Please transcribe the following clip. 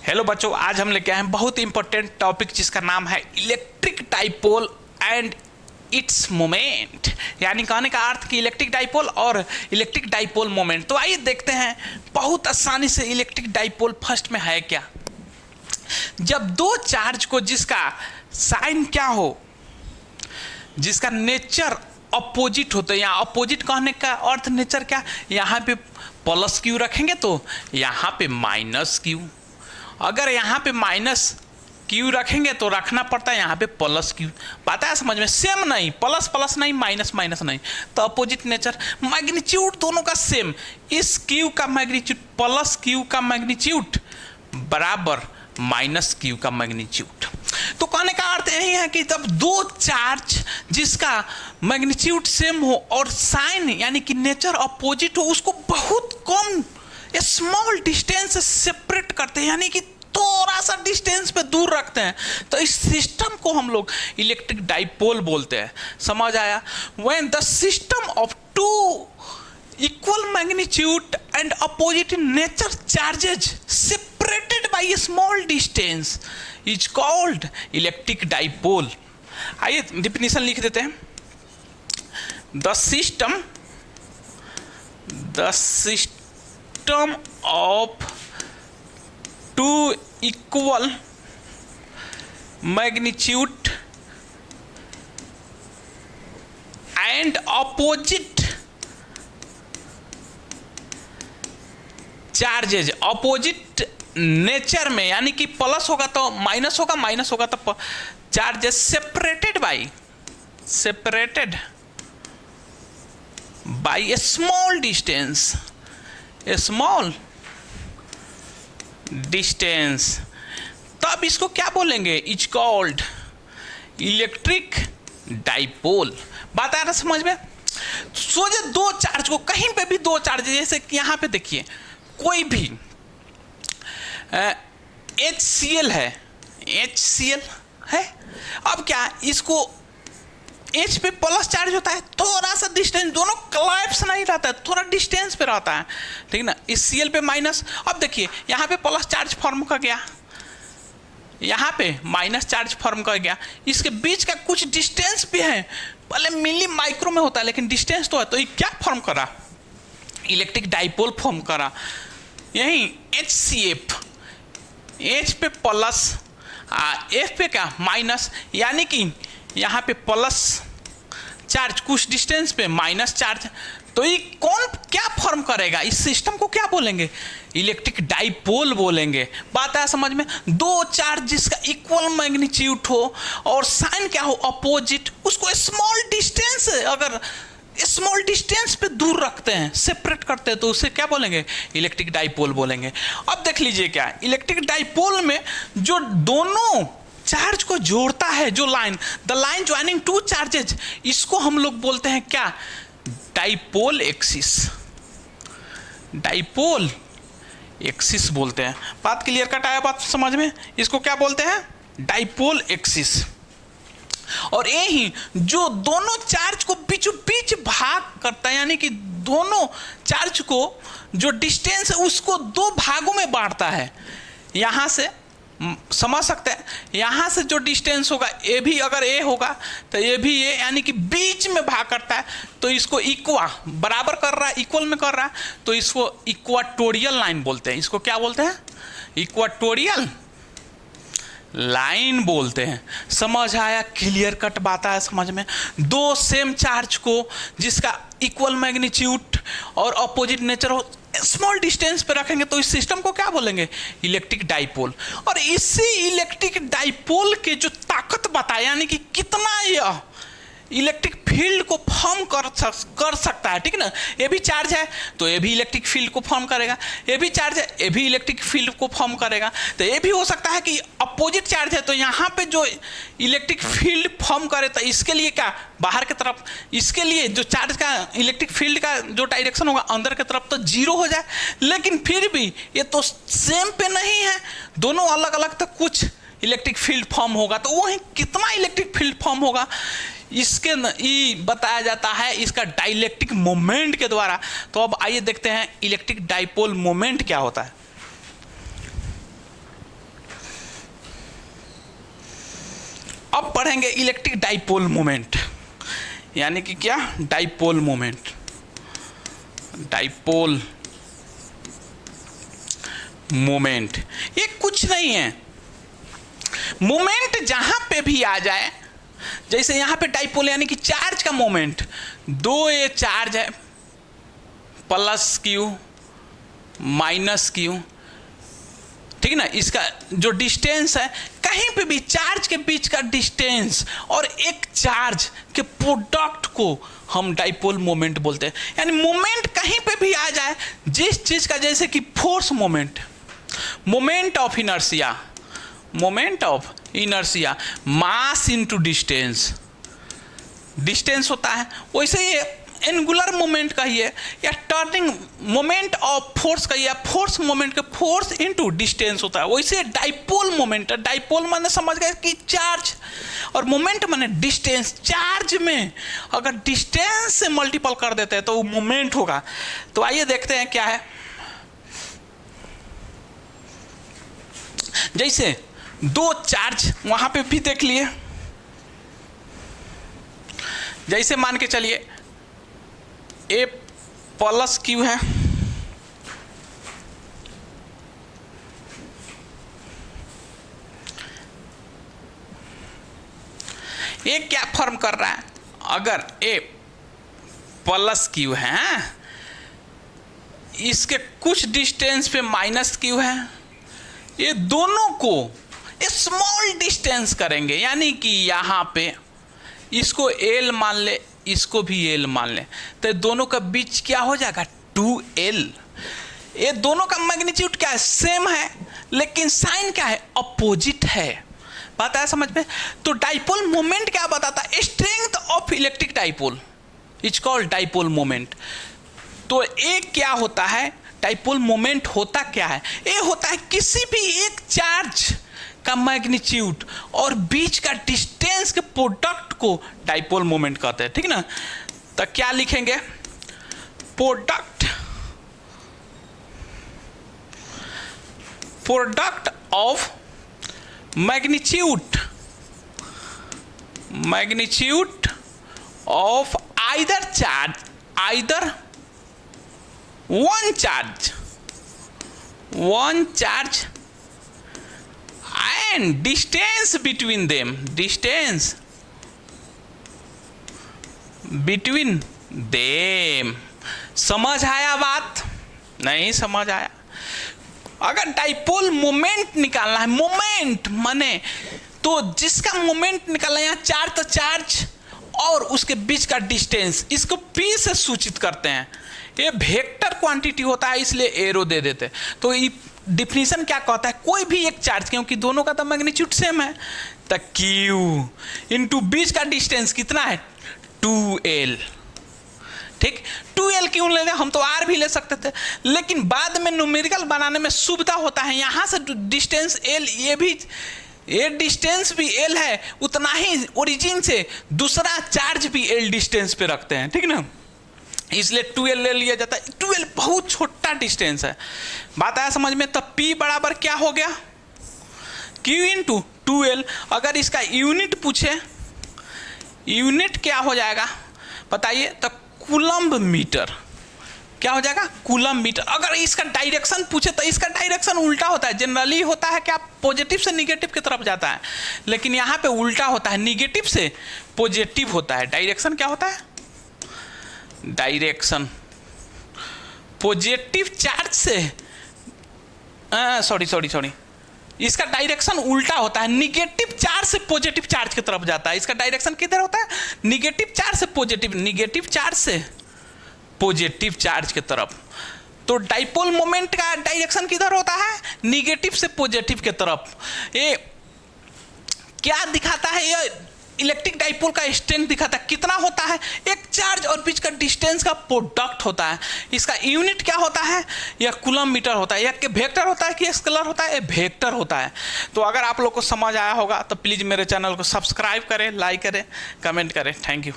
Hello बच्चों, आज हम लेके आए हैं बहुत इंपॉर्टेंट टॉपिक जिसका नाम है electric dipole and its moment. यानी कहने का अर्थ कि इलेक्ट्रिक डाइपोल और इलेक्ट्रिक डाइपोल मोमेंट। तो आइए देखते हैं बहुत आसानी से इलेक्ट्रिक डाइपोल फर्स्ट में है क्या। जब दो चार्ज को जिसका साइन क्या हो, जिसका नेचर अपोजिट होता है, यहाँ अपोजिट कहने का अर्थ नेचर क्या, यहाँ पे प्लस क्यू रखेंगे तो यहाँ पे माइनस क्यू, अगर यहाँ पे माइनस क्यू रखेंगे तो रखना पड़ता है यहाँ पे प्लस क्यू। बात है समझ में? सेम नहीं, प्लस प्लस नहीं, माइनस माइनस नहीं, तो अपोजिट नेचर। मैग्नीट्यूड दोनों का सेम, इस क्यू का मैग्नीट्यूड प्लस क्यू का मैग्नीट्यूड बराबर माइनस क्यू का मैग्नीट्यूड। तो कहने का अर्थ यही है कि जब दो चार्ज जिसका मैग्नीट्यूड सेम हो और साइन यानी कि नेचर अपोजिट हो, उसको बहुत कम स्मॉल डिस्टेंस से सेपरेट करते हैं, यानी कि थोड़ा सा डिस्टेंस पे दूर रखते हैं, तो इस सिस्टम को हम लोग इलेक्ट्रिक डाइपोल बोलते हैं। समझ आया? When the system of two equal magnitude and opposite in nature charges separated by a small distance is called electric dipole। आइए डिफिनीशन लिख देते हैं। the system of two equal magnitude and opposite charges opposite nature में, यानी कि plus होगा तो minus होगा, माइनस होगा तो charges separated by A small distance, तब इसको क्या बोलेंगे? Is called electric dipole. बात आ रहा समझ में? सोचे दो चार्ज को, कहीं पे भी दो चार्ज, जैसे यहाँ पे देखिए कोई भी HCl है, अब क्या इसको H पे प्लस चार्ज होता है, थोड़ा सा डिस्टेंस, दोनों कोलैप्स नहीं रहता है, थोड़ा डिस्टेंस पे रहता है, ठीक ना। इस Cl पे माइनस, अब देखिए यहाँ पे प्लस चार्ज फॉर्म कर गया, यहाँ पे माइनस चार्ज फॉर्म कर गया, इसके बीच का कुछ डिस्टेंस भी है, भले मिली माइक्रो में होता है लेकिन डिस्टेंस तो है, तो ये क्या फॉर्म करा? इलेक्ट्रिक डाइपोल फॉर्म करा। यही HCF, H पे प्लस F पे क्या माइनस, यानी कि यहाँ पे प्लस चार्ज, कुछ डिस्टेंस पे माइनस चार्ज, तो ये कौन क्या फॉर्म करेगा? इस सिस्टम को क्या बोलेंगे? इलेक्ट्रिक डाइपोल बोलेंगे। बात है समझ में? दो चार्ज जिसका इक्वल मैग्नीट्यूड हो और साइन क्या हो? अपोजिट, उसको स्मॉल डिस्टेंस, अगर स्मॉल डिस्टेंस पे दूर रखते हैं, सेपरेट करते हैं, तो उसे क्या बोलेंगे? इलेक्ट्रिक डाइपोल बोलेंगे। अब देख लीजिए क्या इलेक्ट्रिक डाइपोल में जो दोनों चार्ज को जोड़ता है, जो line, the line joining two charges, इसको हम लोग बोलते हैं क्या? डाइपोल एक्सिस बोलते हैं। बात क्लियर कट आया? बात समझ में? इसको क्या बोलते हैं? Dipole axis. और यही जो दोनों चार्ज को बीचों बीच भाग करता है, यानी कि दोनों चार्ज को जो डिस्टेंस है उसको दो भागों में बांटता है। यहाँ से समझ सकते हैं, यहाँ से जो डिस्टेंस होगा ये भी, अगर ए होगा तो ये भी ये, यानी कि बीच में भाग करता है, तो इसको इक्वा बराबर कर रहा है, इक्वल में कर रहा है, तो इसको इक्वाटोरियल लाइन बोलते हैं। इसको क्या बोलते हैं? इक्वाटोरियल लाइन बोलते हैं। समझ आया? क्लियर कट बात आया समझ में? दो सेम चार्ज को जिसका इक्वल मैग्नीट्यूड और अपोजिट नेचर हो, स्मॉल डिस्टेंस पे रखेंगे, तो इस सिस्टम को क्या बोलेंगे? Electric dipole. और इसी इलेक्ट्रिक डाइपोल के जो ताकत बताया, यानी कि कितना यह इलेक्ट्रिक फील्ड को फॉर्म कर सकता है, ठीक है ना। ये भी चार्ज है तो ये भी इलेक्ट्रिक फील्ड को फॉर्म करेगा, ये भी चार्ज है ये भी इलेक्ट्रिक फील्ड को फॉर्म करेगा। तो ये भी हो सकता है कि अपोजिट चार्ज है तो यहाँ पे जो इलेक्ट्रिक फील्ड फॉर्म करे, तो इसके लिए क्या? बाहर की तरफ, इसके लिए जो चार्ज का इलेक्ट्रिक फील्ड का जो डायरेक्शन होगा अंदर की तरफ, तो जीरो हो जाए। लेकिन फिर भी ये तो सेम पे नहीं है, दोनों अलग अलग, तो कुछ इलेक्ट्रिक फील्ड फॉर्म होगा, तो वही कितना इलेक्ट्रिक फील्ड फॉर्म होगा इसके बताया जाता है इसका डाइलेक्ट्रिक मोमेंट के द्वारा। तो अब आइए देखते हैं इलेक्ट्रिक डाइपोल मोमेंट क्या होता है। अब पढ़ेंगे इलेक्ट्रिक डाइपोल मोमेंट, यानी कि क्या, डाइपोल मोमेंट। डाइपोल मोमेंट ये कुछ नहीं है, मोमेंट जहां पे भी आ जाए, जैसे यहां पे डाइपोल यानी कि चार्ज का मोमेंट, दो ये चार्ज है, प्लस क्यू माइनस क्यू, ठीक है ना, इसका जो डिस्टेंस है, कहीं पे भी चार्ज के बीच का डिस्टेंस और एक चार्ज के प्रोडक्ट को हम डाइपोल मोमेंट बोलते हैं। यानी मोमेंट कहीं पे भी आ जाए, जिस चीज का, जैसे कि force moment, moment of inertia, moment of inertia, mass into distance, distance होता है, वैसे ये एंगुलर मोमेंट कहिए या टर्निंग मोमेंट ऑफ फोर्स कहिए, फोर्स मोमेंट के फोर्स इनटू डिस्टेंस होता है, वैसे डाइपोल मोमेंट। डाइपोल माने समझ गए कि चार्ज, और मोमेंट माने डिस्टेंस। चार्ज में अगर डिस्टेंस से मल्टीपल कर देते हैं तो वो मोमेंट होगा। तो आइए देखते हैं क्या है। जैसे दो चार्ज वहां पे भी देख लिए, जैसे मान के चलिए ए प्लस क्यू है, ये क्या फॉर्म कर रहा है, अगर ए प्लस क्यू है, इसके कुछ डिस्टेंस पे माइनस क्यू है, ये दोनों को स्मॉल डिस्टेंस करेंगे, यानी कि यहां पे इसको एल मान ले, इसको भी एल मान ले, तो दोनों का बीच क्या हो जाएगा, 2l। ये दोनों का मैग्नीट्यूड क्या है, सेम है, लेकिन साइन क्या है, अपोजिट है। बात आया समझ में? तो डाइपोल मोमेंट क्या बताता है, strength of electric dipole is called dipole moment. तो एक क्या होता है, डाइपोल मोमेंट होता क्या है, ये होता है किसी भी एक चार्ज का मैग्नीट्यूड और बीच का डिस्टेंस के प्रोडक्ट को डाइपोल मोमेंट कहते हैं, ठीक ना। तो क्या लिखेंगे, product of magnitude of either one charge and distance between them, समझ आया बात? नहीं समझ आया? अगर डाइपोल मोमेंट निकालना है, मोमेंट माने तो जिसका मोमेंट निकालना है, यहाँ चार्ज तो चार्ज और उसके बीच का डिस्टेंस, इसको p से सूचित करते हैं। ये वेक्टर क्वांटिटी होता है, इसलिए एरो दे देते। तो डिफिनीशन क्या कहता है, कोई भी एक चार्ज, क्योंकि दोनों का तो मैग्नीट्यूड सेम है, तो Q इनटू बीच का डिस्टेंस कितना है, 2l। ठीक, 2l क्यों ले रहे, हम तो r भी ले सकते थे, लेकिन बाद में न्यूमेरिकल बनाने में सुविधा होता है, यहाँ से डिस्टेंस l, ये डिस्टेंस भी l है, उतना ही ओरिजिन से दूसरा चार्ज भी l डिस्टेंस पे रखते हैं, ठीक ना, इसलिए 2l ले लिया जाता है। 2l बहुत छोटा डिस्टेंस है। बात आया समझ में? तब p बराबर क्या हो गया, q इंटू 2l। अगर इसका यूनिट पूछे, यूनिट क्या हो जाएगा बताइए, तो कूलम्ब मीटर। क्या हो जाएगा, कूलम्ब मीटर। अगर इसका डायरेक्शन पूछे तो इसका डायरेक्शन उल्टा होता है, जनरली होता है क्या, पॉजिटिव से निगेटिव की तरफ जाता है, लेकिन यहाँ पे उल्टा होता है, निगेटिव से पॉजिटिव होता है। डायरेक्शन क्या होता है, डायरेक्शन पॉजिटिव चार्ज से सॉरी इसका डायरेक्शन उल्टा होता है, निगेटिव चार्ज से पॉजिटिव चार्ज की तरफ जाता है। इसका डायरेक्शन किधर होता है, निगेटिव चार्ज से पॉजिटिव चार्ज की तरफ। तो डाइपोल मोमेंट का डायरेक्शन किधर होता है, निगेटिव से पॉजिटिव की तरफ। ये क्या दिखाता है, ये इलेक्ट्रिक डाइपोल का स्ट्रेंथ दिखाता है, कितना होता है, एक चार्ज और बीच का डिस्टेंस का प्रोडक्ट होता है। इसका यूनिट क्या होता है, यह कूलम्ब मीटर होता है, या कि वेक्टर होता है कि स्केलर होता है, ये वेक्टर होता है। तो अगर आप लोग को समझ आया होगा तो प्लीज़ मेरे चैनल को सब्सक्राइब करें, लाइक करें, कमेंट करें। Thank you.